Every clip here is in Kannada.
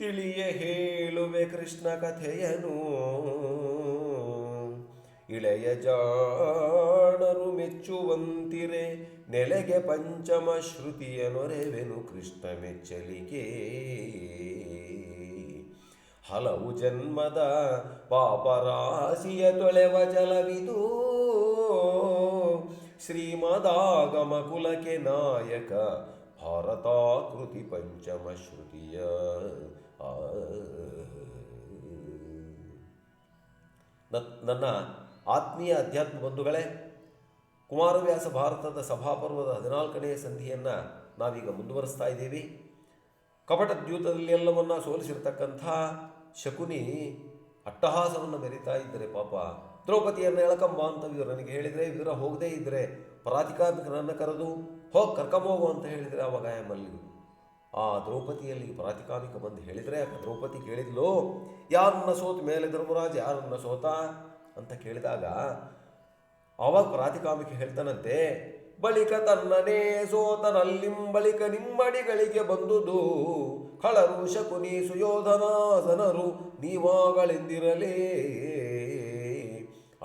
ತಿಳಿಯ ಹೇಳುವೆ ಕೃಷ್ಣ ಕಥೆಯನು, ಇಳೆಯ ಜಾಣರು ಮೆಚ್ಚುವಂತಿರೆ, ನೆಲೆಗೆ ಪಂಚಮ ಶ್ರುತಿಯ ನೊರೆವೆನು ಕೃಷ್ಣ ಮೆಚ್ಚಲಿಕೆ. ಹಲವು ಜನ್ಮದ ಪಾಪರಾಶಿಯ ತೊಳೆವ ಜಲವಿದು, ಶ್ರೀಮದಾಗಮ ಕುಲಕ್ಕೆ ನಾಯಕ ಭಾರತಾಕೃತಿ ಪಂಚಮ ಶ್ರುತಿಯ. ನನ್ನ ಆತ್ಮೀಯ ಅಧ್ಯಾತ್ಮ ಬಂಧುಗಳೇ, ಕುಮಾರವ್ಯಾಸ ಭಾರತದ ಸಭಾಪರ್ವದ 14ನೇ ಸಂಧಿಯನ್ನು ನಾವೀಗ ಮುಂದುವರಿಸ್ತಾ ಇದ್ದೀವಿ. ಕಪಟ ದ್ಯೂತದಲ್ಲಿ ಎಲ್ಲವನ್ನ ಸೋಲಿಸಿರ್ತಕ್ಕಂಥ ಶಕುನಿ ಅಟ್ಟಹಾಸವನ್ನು ಮೆರಿತಾ ಇದ್ದರೆ ಪಾಪ ದ್ರೌಪದಿಯನ್ನು ಎಳಕಂಬ ಅಂತ ನನಗೆ ಹೇಳಿದರೆ, ಇದರ ಹೋಗದೇ ಇದ್ದರೆ ಪ್ರಾತಿಕಾಮಿಕನನ್ನು ಕರೆದು ಕರ್ಕೊಂಬೋಗು ಅಂತ ಹೇಳಿದರೆ, ಆವಾಗ ಮಲ್ಲಿಗೆ ಆ ದ್ರೌಪದಿಯಲ್ಲಿ ಪ್ರಾತಿಕಾಮಿಕ ಬಂದು ಹೇಳಿದರೆ, ದ್ರೌಪದಿ ಕೇಳಿದ್ಲು, ಯಾರನ್ನ ಸೋತ ಮೇಲೆ ಧರ್ಮರಾಜ ಯಾರನ್ನ ಸೋತ ಅಂತ ಕೇಳಿದಾಗ ಆವಾಗ ಪ್ರಾತಿಕಾಮಿಕ ಹೇಳ್ತಾನಂತೆ, ಬಳಿಕ ತನ್ನನೇ ಸೋತನಲ್ಲಿಂ ಬಳಿಕ ನಿಮ್ಮಡಿಗಳಿಗೆ ಬಂದುದು, ಖಳರು ಶಕುನಿ ಸುಯೋಧನಾಸನರು ನೀವಾಗಳೆಂದಿರಲೇ.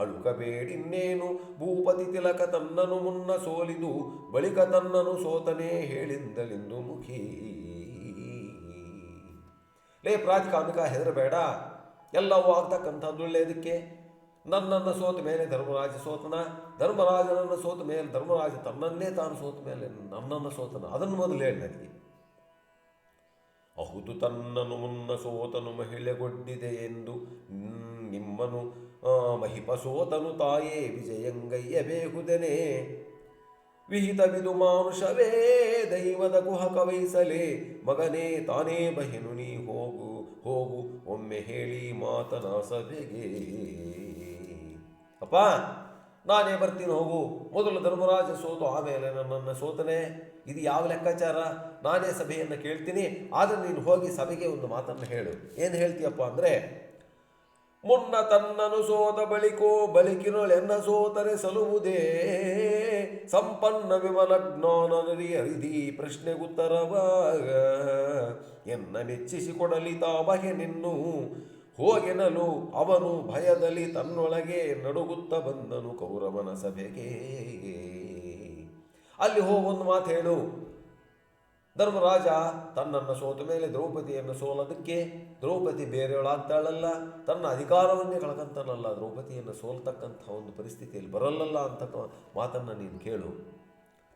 ಅಳುಕಬೇಡಿನ್ನೇನು ಭೂಪತಿ ತಿಲಕ ತನ್ನನು ಮುನ್ನ ಸೋಲಿದು, ಬಳಿಕ ತನ್ನನು ಸೋತನೇ ಹೇಳಿಂದಲೆಂದು ಮುಖಿ. ಲೇ ಪ್ರಾತಿಕಾಮಿಕ, ಹೆದರಬೇಡ, ಎಲ್ಲವೂ ಆಗ್ತಕ್ಕಂಥದ್ದು ಒಳ್ಳೆಯದಕ್ಕೆ. ನನ್ನನ್ನು ಸೋತ ಮೇಲೆ ಧರ್ಮರಾಜ ಸೋತನ, ಧರ್ಮರಾಜನನ್ನು ಸೋತ ಮೇಲೆ ಧರ್ಮರಾಜ ತನ್ನನ್ನೇ ತಾನು ಸೋತ ಮೇಲೆ ನನ್ನನ್ನು ಸೋತನ, ಅದನ್ನು ಮೊದಲು ಹೇಳಿ ನನಗೆ. ಅಹುದು ತನ್ನನು ಮುನ್ನ ಸೋತನು ಮಹಿಳೆಗೊಡ್ಡಿದೆ ಎಂದು, ನಿಮ್ಮನು ಮಹಿಪ ಸೋತನು ತಾಯೇ ವಿಜಯಂಗಯ್ಯಬೇಕುದೆನೆ. ವಿಹಿತವಿದು ಮಾನುಷವೇ ದೈವದ ಕುಹಕ ವಹಿಸಲೇ, ಮಗನೇ ತಾನೇ ಬಹಿನು ನೀ ಹೋಗು ಹೋಗು ಒಮ್ಮೆ ಹೇಳಿ ಮಾತನ ಸಭೆಗೆ. ಅಪ್ಪ ನಾನೇ ಬರ್ತೀನಿ ಹೋಗು, ಮೊದಲು ಧರ್ಮರಾಜ ಸೋತು ಆಮೇಲೆ ನನ್ನನ್ನು ಸೋತನೆ, ಇದು ಯಾವ ಲೆಕ್ಕಾಚಾರ? ನಾನೇ ಸಭೆಯನ್ನು ಕೇಳ್ತೀನಿ, ಆದರೆ ನೀನು ಹೋಗಿ ಸಭೆಗೆ ಒಂದು ಮಾತನ್ನು ಹೇಳು. ಏನು ಹೇಳ್ತೀಯಪ್ಪ ಅಂದರೆ, ಮುನ್ನ ತನ್ನನು ಸೋತ ಬಳಿಕೋ ಬಳಿಕಿನೊಳೆನ್ನ ಸೋತರೆ ಸಲುವುದೇ, ಸಂಪನ್ನ ವಿಮಲ ಜ್ಞಾನರಿ ಅರಿದಿ ಪ್ರಶ್ನೆಗುತ್ತರವಾಗ, ಎನ್ನ ಮೆಚ್ಚಿಸಿಕೊಡಲಿ ತಾಬಗೆ ನಿನ್ನು ಹೋಗೆನಲು. ಅವನು ಭಯದಲ್ಲಿ ತನ್ನೊಳಗೆ ನಡುಗುತ್ತ ಬಂದನು ಕೌರವನ ಸಭೆಗೆ. ಅಲ್ಲಿ ಹೋಗೊಂದು ಮಾತು ಹೇಳು, ಧರ್ಮರಾಜ ತನ್ನನ್ನು ಸೋತ ಮೇಲೆ ದ್ರೌಪದಿಯನ್ನು ಸೋಲೋದಕ್ಕೆ, ದ್ರೌಪದಿ ಬೇರೆಯವಳಾಗ್ತಾಳಲ್ಲ, ತನ್ನ ಅಧಿಕಾರವನ್ನೇ ಕಳ್ಕಂತಾನಲ್ಲ, ದ್ರೌಪದಿಯನ್ನು ಸೋಲ್ತಕ್ಕಂಥ ಒಂದು ಪರಿಸ್ಥಿತಿಯಲ್ಲಿ ಬರಲ್ಲಲ್ಲ ಅಂತ ಮಾತನ್ನು ನೀನು ಕೇಳು.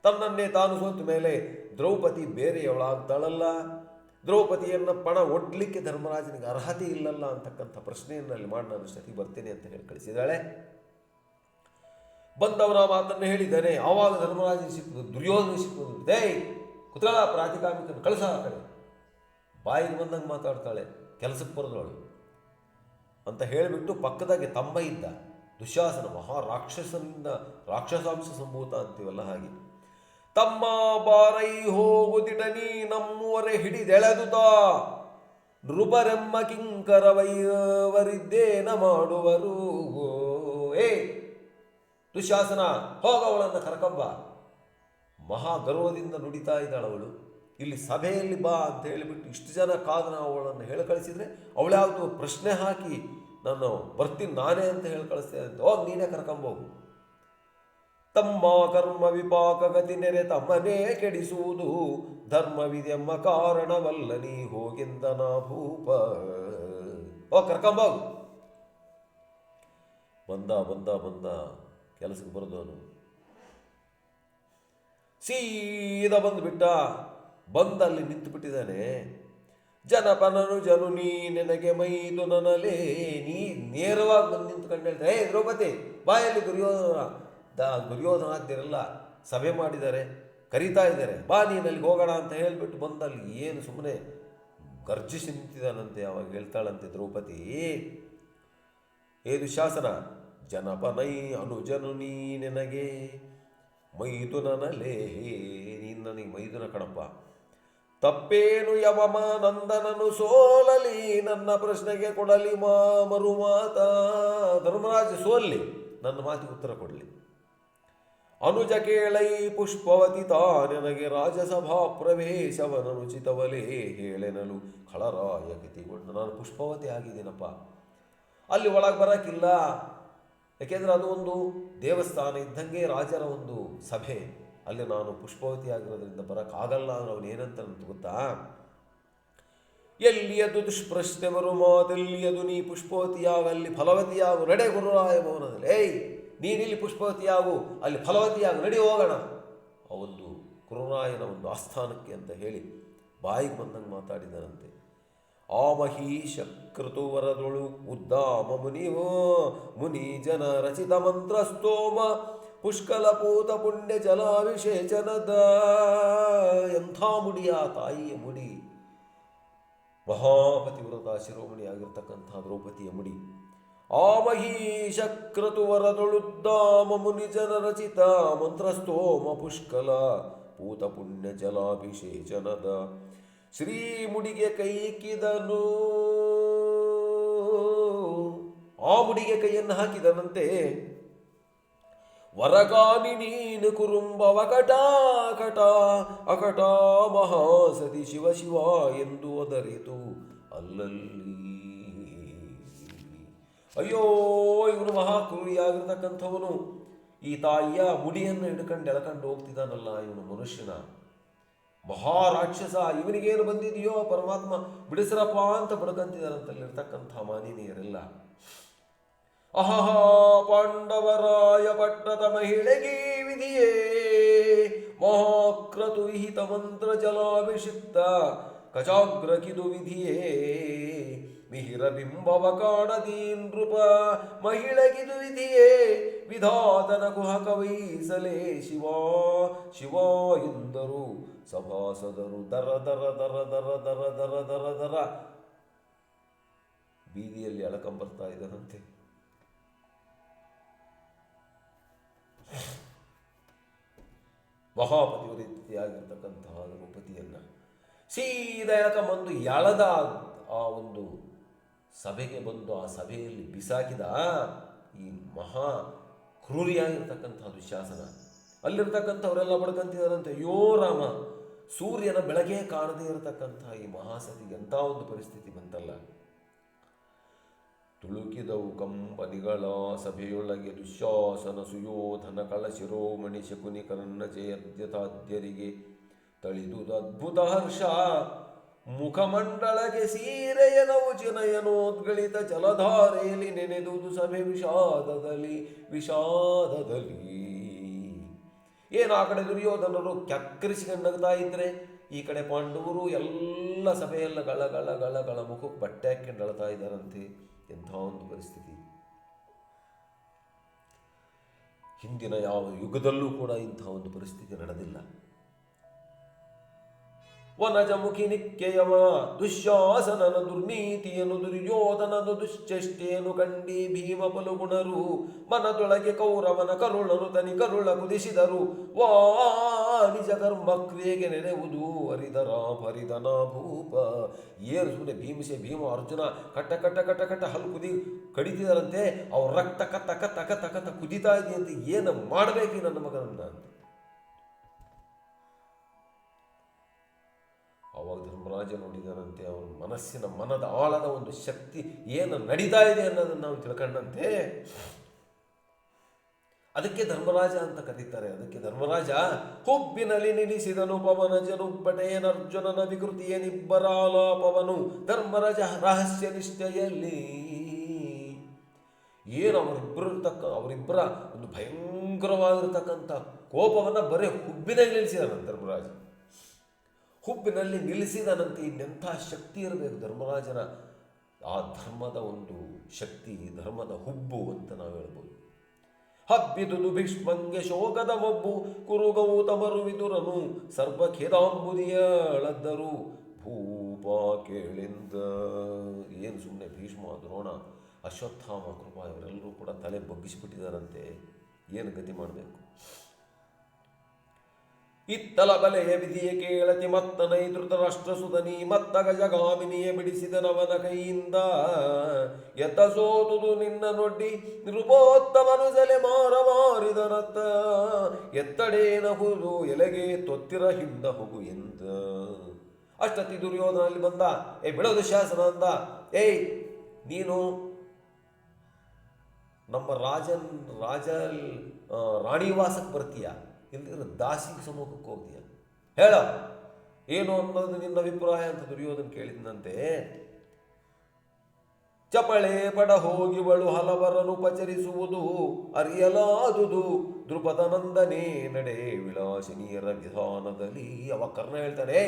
ತನ್ನನ್ನೇ ತಾನು ಸೋತ ಮೇಲೆ ದ್ರೌಪದಿ ಬೇರೆಯವಳಾಗ್ತಾಳಲ್ಲ, ದ್ರೌಪದಿಯನ್ನು ಪಣ ಒಡ್ಲಿಕ್ಕೆ ಧರ್ಮರಾಜನಿಗೆ ಅರ್ಹತೆ ಇಲ್ಲಲ್ಲ ಅಂತಕ್ಕಂಥ ಪ್ರಶ್ನೆಯನ್ನು ಅಲ್ಲಿ ಮಾಡಿ ನಾನು ಸತಿ ಬರ್ತೇನೆ ಅಂತ ಹೇಳಿ ಕಳಿಸಿದ್ದಾಳೆ. ಬಂದವರ ಮಾತನ್ನು ಹೇಳಿದ್ದಾನೆ. ಆವಾಗ ಧರ್ಮರಾಜನ ಸಿಕ್ಕಿದ್ರು, ದುರ್ಯೋಧನ ಸಿಕ್ಕಿದ್ರು, ದೇ ಕುತಳ ಪ್ರಾತಿಕಾಮಿಕನ ಕಳಿಸ ಆ ಕಡೆ, ಬಾಯಿಗೆ ಬಂದಂಗೆ ಮಾತಾಡ್ತಾಳೆ, ಕೆಲಸಕ್ಕೆ ಬರೆದವಳು ಅಂತ ಹೇಳಿಬಿಟ್ಟು ಪಕ್ಕದಾಗೆ ತಮ್ಮ ಇದ್ದ ದುಶ್ಯಾಸನ ಮಹಾರಾಕ್ಷಸನಿಂದ ರಾಕ್ಷಸಾಂಶ ಸಂಭೂತ ಅಂತೀವಲ್ಲ ಹಾಗೆ, ತಮ್ಮ ಬಾರೈ ಹೋಗುದಿಟನಿ ನಮ್ಮೂವರೆ ಹಿಡಿದೆಳೆದುತ, ನೃಪರೆಮ್ಮ ಕಿಂಕರ ವೈವರಿದ್ದೇನ ಮಾಡುವರು. ಏ ದುಶ್ಯಾಸನ, ಹೋಗವಳನ್ನು ಕರ್ಕಂಬ. ಮಹಾಗರ್ವದಿಂದ ನುಡಿತಾ ಇದ್ದಾಳವಳು. ಇಲ್ಲಿ ಸಭೆಯಲ್ಲಿ ಬಾ ಅಂತ ಹೇಳಿಬಿಟ್ಟು ಇಷ್ಟು ಜನ ಕಾದನ ಅವಳನ್ನು ಹೇಳಿ ಕಳಿಸಿದರೆ, ಅವಳ್ಯಾವುದು ಪ್ರಶ್ನೆ ಹಾಕಿ ನಾನು ಬರ್ತೀನಿ ನಾನೇ ಅಂತ ಹೇಳಿ ಕಳಿಸ್ತೇನೆ ಅಂತ, ಹೋಗಿ ನೀನೇ ಕರ್ಕೊಂಬೋಗು. ತಮ್ಮ ಕರ್ಮ ವಿಪಾಕ ಗತಿ ನೆರೆ ತಮ್ಮನೇ ಕೆಡಿಸುವುದು, ಧರ್ಮವಿದೆಂಬ ಕಾರಣವಲ್ಲ ನೀ ಹೋಗೆಂದನ ಭೂಪ. ಕರ್ಕೊಂಬೋಗು. ಬಂದ ಬಂದ ಬಂದ ಕೆಲಸಕ್ಕೆ ಬರೆದವನು ಸೀದಾ ಬಂದುಬಿಟ್ಟ. ಬಂದಲ್ಲಿ ನಿಂತು ಬಿಟ್ಟಿದ್ದಾನೆ. ಜನಪನನು ಜನು ನೀ ನನಗೆ ಮೈದು ನನಲೇ. ನೀ ನೇರವಾಗಿ ಬಂದು ನಿಂತ್ಕೊಂಡು ಹೇಳ್ತಾರೆ, ದ್ರೌಪದಿ ಬಾಯಲ್ಲಿ ದುರ್ಯೋಧನಾದ್ಯರೆಲ್ಲ ಸಭೆ ಮಾಡಿದ್ದಾರೆ, ಕರೀತಾ ಇದ್ದಾರೆ, ಬಾ ನೀನು ಅಲ್ಲಿಗೆ ಹೋಗೋಣ ಅಂತ ಹೇಳಿಬಿಟ್ಟು ಬಂದಲ್ಲಿ ಏನು ಸುಮ್ಮನೆ ಗರ್ಜಿಸಿ ನಿಂತಿದ್ದಾನಂತೆ. ಅವಾಗ ಹೇಳ್ತಾಳಂತೆ ದ್ರೌಪದಿ, ದುಶ್ಯಾಸನ, ಜನಪನೈ ಅನುಜನು ನೀ ನನಗೆ ಮೈದುನನಲೇ. ನೀನು ನನಗೆ ಮೈದುನ ಕಣಪ್ಪ. ತಪ್ಪೇನು ಯವಮ ನಂದನನು ಸೋಲಲಿ, ನನ್ನ ಪ್ರಶ್ನೆಗೆ ಕೊಡಲಿ ಮರು ಮಾತ. ಧರ್ಮರಾಜ ಸೋಲ್ಲಿ, ನನ್ನ ಮಾತಿಗೆ ಉತ್ತರ ಕೊಡಲಿ. ಅನುಜ ಕೇಳೈ ಪುಷ್ಪವತಿ ತಾನೆನಗೆ ರಾಜಸಭಾ ಪ್ರವೇಶವನನುಚಿತವಲೇ ಹೇಳೆನಲು ಖಳರಾಯ ಗತಿಗೊಂಡು. ನಾನು ಪುಷ್ಪವತಿ ಆಗಿದ್ದೀನಪ್ಪ, ಅಲ್ಲಿ ಒಳಗೆ ಬರೋಕ್ಕಿಲ್ಲ. ಯಾಕೆಂದರೆ ಅದು ಒಂದು ದೇವಸ್ಥಾನ ಇದ್ದಂಗೆ, ರಾಜರ ಒಂದು ಸಭೆ. ಅಲ್ಲಿ ನಾನು ಪುಷ್ಪವತಿ ಆಗಿರೋದ್ರಿಂದ ಬರೋಕ್ಕಾಗಲ್ಲ ಅಂದ್ರೆ ಅವನು ಏನಂತ ಅಂತ ಗೊತ್ತಾ? ಎಲ್ಲಿಯದು ದುಷ್ಪ್ರಶ್ನೆ ಬರು ಮಾತೆಲ್ಲಿಯದು ನೀ ಪುಷ್ಪವತಿಯಾಗ ಅಲ್ಲಿ ಫಲವತಿಯಾಗು ನಡೆ ಗುರುರಾಯ ಭವನದಲ್ಲಿ. ಏಯ್, ನೀನಿಲ್ಲಿ ಪುಷ್ಪವತಿಯಾಗು, ಅಲ್ಲಿ ಫಲವತಿಯಾಗು, ನಡಿ ಹೋಗೋಣ ಆ ಒಂದು ಗುರುರಾಯನ ಒಂದು ಆಸ್ಥಾನಕ್ಕೆ ಅಂತ ಹೇಳಿ ಬಾಯಿಗೆ ಬಂದಂಗೆ ಮಾತಾಡಿದರಂತೆ. ಆ ಮಹೀಶ ಕೃತುವರದೊಳು ಉದ್ದಾಮ ಮುನಿ ಜನ ರಚಿತ ಮಂತ್ರ ಸ್ತೋಮ ಪುಷ್ಕಲಪೂತ ಪುಣ್ಯ ಜಲಾಭಿಷೇಚನದ. ಎಂಥ ಮುಡಿಯ ತಾಯಿಯ ಮುಡಿ, ಮಹಾಪತಿವ್ರತ ಶಿರೋಮಣಿ ಆಗಿರ್ತಕ್ಕಂಥ ದ್ರೌಪದಿಯ ಮುಡಿ. ಆ ಮಹೀಶ ಕ್ರತುವರದೊಳುದ್ದಾಮ ಮುನಿಜನ ರಚಿತ ಮಂತ್ರಸ್ತೋಮ ಪುಷ್ಕಲ ಪೂತ ಪುಣ್ಯ ಜಲಾಭಿಷೇಚನದ. ಶ್ರೀ ಮುಡಿಗೆ ಕೈಕಿದನು, ಆ ಮುಡಿಗೆ ಕೈಯನ್ನು ಹಾಕಿದನಂತೆ. ವರಗಾನಿ ನೀನು ಕುರುಂಬವ ಕಟ ಅಕಟ ಮಹಾಸತಿ ಶಿವ ಶಿವ ಎಂದು ಒದರಿತು ಅಲ್ಲಲ್ಲಿ. ಅಯ್ಯೋ, ಇವನು ಮಹಾಕ್ರೂರಿಯಾಗಿರ್ತಕ್ಕಂಥವನು. ಈ ತಾಯಿಯ ಮುಡಿಯನ್ನು ಹಿಡ್ಕೊಂಡು ಎಳ್ಕೊಂಡು ಹೋಗ್ತಿದ್ದಾನಲ್ಲ, ಇವನು ಮನುಷ್ಯನ ಮಹಾರಾಕ್ಷಸ. ಇವನಿಗೇನು ಬಂದಿದೆಯೋ ಪರಮಾತ್ಮ ಬಿಡಿಸ್ರಪ್ಪ ಅಂತ ಬಡ್ಕಂತಿದ್ದಾರಂತಲ್ಲಿರ್ತಕ್ಕಂಥ ಮಾನಿನಿಯರೆಲ್ಲ. ಅಹಹ, ಪಾಂಡವರಾಯ ಪಟ್ಟದ ಮಹಿಳೆಗೆ ವಿಧಿಯೇ ಮಹಾಕ್ರತು ವಿಹಿತ ಮಂತ್ರ ಜಲಾಭಿಷಿಕ್ತ ಕಚಾಗ್ರ ಕಿದು ವಿಧಿಯೇ ಮಿಹಿರ ಬಿಂಬವ ಕಾಣದಿ ನೃಪ ಮಹಿಳೆಗಿದು ವಿಧಿಯೇ ವಿಧಾತನ ಕುಹಕ ವಹಿಸಲೇ ಶಿವ ಶಿವ ಎಂದರು ಸಭಾಸದರು. ದರ ದರ ದರ ದರ ದರ ದರ ದರ ದರ ಬೀದಿಯಲ್ಲಿ ಎಳಕಂಬರ್ತಾ ಇದ್ದನಂತೆ. ಮಹಾಪತಿವೃತ್ತಿಯಾಗಿರ್ತಕ್ಕಂತಹ ದ್ರೌಪದಿಯನ್ನು ಸೀದಾ ಎಳಕಂಬಂದು ಎಳೆದ ಆ ಒಂದು ಸಭೆಗೆ ಬಂದು ಆ ಸಭೆಯಲ್ಲಿ ಬಿಸಾಕಿದ ಈ ಮಹಾ ಕ್ರೂರಿಯಾಗಿರ್ತಕ್ಕಂಥ ದುಶ್ಯಾಸನ. ಅಲ್ಲಿರ್ತಕ್ಕಂಥವರೆಲ್ಲ ಬಡ್ಕಂತಿದ್ದಾರಂತೆ. ಅಯ್ಯೋ ರಾಮ, ಸೂರ್ಯನ ಬೆಳಗ್ಗೆ ಕಾಣದೇ ಇರತಕ್ಕಂಥ ಈ ಮಹಾಸತಿಗೆ ಎಂಥ ಒಂದು ಪರಿಸ್ಥಿತಿ ಬಂತಲ್ಲ. ತುಳುಕಿದವು ಕಂಪನಿಗಳ ಸಭೆಯೊಳಗೆ ದುಶ್ಯಾಸನ ಸುಯೋಧನ ಕಳ ಶಿರೋಮಣಿ ಶಕುನಿ ಕರ್ಣ ಜಯದ್ಯತಾದ್ಯರಿಗೆ ತಳಿದುದು ಅದ್ಭುತ ಹರ್ಷ. ಮುಖಮಂಡಳಗೆ ಸೀರೆಯ ನೌಚಿನಯನೋದ್ಗಳಿತ ಜಲಧಾರೆಯಲ್ಲಿ ನೆನೆದುದು ಸಭೆ ವಿಷಾದದಲ್ಲಿ ವಿಷಾದದಲ್ಲಿ. ಏನು ಆ ಕಡೆ ದುರ್ಯೋಧನರು ಕ್ಯಕ್ಕರಿಸಿಕೊಂಡು ನಗ್ತಾ ಇದ್ರೆ, ಈ ಕಡೆ ಪಾಂಡವರು ಎಲ್ಲ ಸಭೆಯೆಲ್ಲ ಗಳ ಗಳ ಗಳ ಗಳ ಮುಖಕ್ಕೆ ಬಟ್ಟೆ ಹಾಕೊಂಡು ಅಳ್ತಾ ಇದ್ದಾರಂತೆ. ಎಂಥ ಒಂದು ಪರಿಸ್ಥಿತಿ. ಹಿಂದಿನ ಯಾವ ಯುಗದಲ್ಲೂ ಕೂಡ ಇಂಥ ಒಂದು ಪರಿಸ್ಥಿತಿ ನಡೆದಿಲ್ಲ. ವನಜಮುಖಿ ನಿಕ್ಕೆಯವ ದುಶ್ಯಾಸನನ ದುರ್ನೀತಿಯನ್ನು ದುರ್ಯೋಧನನ ದುಶ್ಚೇಷ್ಟೆಯನ್ನು ಕಂಡಿ ಭೀಮ ಪಲುಗುಣರು ಮನದೊಳಗೆ ಕೌರವನ ಕರುಳನು ತನಿ ಕರುಳ ಕುದಿಸಿದರು. ವಾ ನಿಜ ಕರ್ಮ ಕ್ರಿಯೆಗೆ ನೆನೆವುದು ಹರಿದರ ಹರಿದನ ಭೂಪ. ಏನು ಸುಮ್ಮನೆ ಭೀಮ ಅರ್ಜುನ ಕಟ್ಟ ಕಟ್ಟ ಕಟ್ಟ ಕಟ್ಟ ಹಲ್ಲು ಕಡಿತಿದಾರಂತೆ. ಅವ್ರ ರಕ್ತ ಕತ್ತ ಕತ್ತ ಕತ್ತ ಕತ್ತ ಕುದಿತಾ ಇದೆಯಂತೆ. ಏನು ಮಾಡಬೇಕು ನನ್ನ ಮಗನನ್ನ ಅಂತ. ಅವಾಗ ಧರ್ಮರಾಜ ನೋಡಿದರಂತೆ. ಅವನ ಮನದ ಆಳದ ಒಂದು ಶಕ್ತಿ ಏನು ನಡೀತಾ ಇದೆ ಅನ್ನೋದನ್ನು ನಾವು ತಿಳ್ಕೊಂಡಂತೆ. ಅದಕ್ಕೆ ಧರ್ಮರಾಜ ಅಂತ ಕರೀತಾರೆ. ಅದಕ್ಕೆ ಧರ್ಮರಾಜ ಹುಬ್ಬಿನಲ್ಲಿ ನಿಲ್ಲಿಸಿದನು ಪವನಜನುಬ್ಬಟೇನರ್ಜುನನ ವಿಕೃತಿಯನಿಬ್ಬರಾಲಾಪವನು ಧರ್ಮರಾಜ ರಹಸ್ಯ ನಿಷ್ಠೆಯಲ್ಲಿ. ಏನು ಅವರಿಬ್ಬರ ಒಂದು ಭಯಂಕರವಾಗಿರ್ತಕ್ಕಂಥ ಕೋಪವನ್ನು ಬರೀ ಹುಬ್ಬಿನಲ್ಲಿ ನಿಲ್ಲಿಸಿದನು ಧರ್ಮರಾಜ. ಹುಬ್ಬಿನಲ್ಲಿ ನಿಲ್ಲಿಸಿದನಂತೆ. ಇನ್ನೆಂಥ ಶಕ್ತಿ ಇರಬೇಕು ಧರ್ಮರಾಜನ ಆ ಧರ್ಮದ ಒಂದು ಶಕ್ತಿ, ಧರ್ಮದ ಹುಬ್ಬು ಅಂತ ನಾವು ಹೇಳ್ಬೋದು. ಹಬ್ಬಿದುದು ಭೀಷ್ಮಂಗೆ ಶೋಕದ ಮಬ್ಬು ಕುರುಗೌತಮರು ವಿದುರನು ಸರ್ವಖೇದಾಂಬುದಿಯಳದ್ದರು ಭೂಪ ಕೇಳಿಂದ. ಏನು ಸುಮ್ಮನೆ ಭೀಷ್ಮ, ದ್ರೋಣ, ಅಶ್ವತ್ಥಾಮ, ಕೃಪ ಇವರೆಲ್ಲರೂ ಕೂಡ ತಲೆ ಬಗ್ಗಿಸಿಬಿಟ್ಟಿದ್ದಾರಂತೆ. ಏನು ಗತಿ ಮಾಡಬೇಕು? ಇತ್ತಲ ಬಲೆಯ ವಿಧಿಯ ಕೇಳತಿ ಮತ್ತನೈ ಧೃತರಾಷ್ಟ್ರಸುತನಿ ಮತ್ತ ಗಜಗಾಮಿನಿಯ ಬಿಡಿಸಿದ ನವನ ಕೈಯಿಂದ ಎತ್ತ ಸೋದುದು ನಿನ್ನ ನೊಡ್ಡಿ ನಿರುಪೋತ್ತಮನು ಸೆಲೆ ಮಾರಿದನತ್ತ ಎತ್ತಡೇನ ಹುದು ಎಲೆಗೆ ತೊತ್ತಿರ ಹಿಂದ ಹೋಗು ಎಂದ. ಅಷ್ಟತಿ ದುರ್ಯೋಧನಲ್ಲಿ ಬಂದ. ಬಿಡೋದು ಶಾಸನ ಅಂದ. ನೀನು ನಮ್ಮ ರಾಜ ರಾಣಿವಾಸಕ್ಕೆ ಬರ್ತೀಯ, ಇಲ್ದಿರ ದಾಸಿಗೆ ಸಮೂಹಕ್ಕೆ ಹೋಗ್ತೀಯ, ಹೇಳ ಏನು ಅನ್ನೋದು ನಿನ್ನ ಅಭಿಪ್ರಾಯ ಅಂತ ದುರ್ಯೋಧನ ಕೇಳಿದಂತೆ. ಚಪಳೆ ಪಡ ಹೋಗಿವಳು ಹಲವರನ್ನು ಪಚರಿಸುವುದು ಅರಿಯಲಾದುದು ದೃಪದನಂದನೇ ನಡೆ ವಿಲಾಸಿನಿಯರ ವಿಧಾನದಲ್ಲಿ. ಅವ ಕರ್ಣ ಹೇಳ್ತಾನೆ,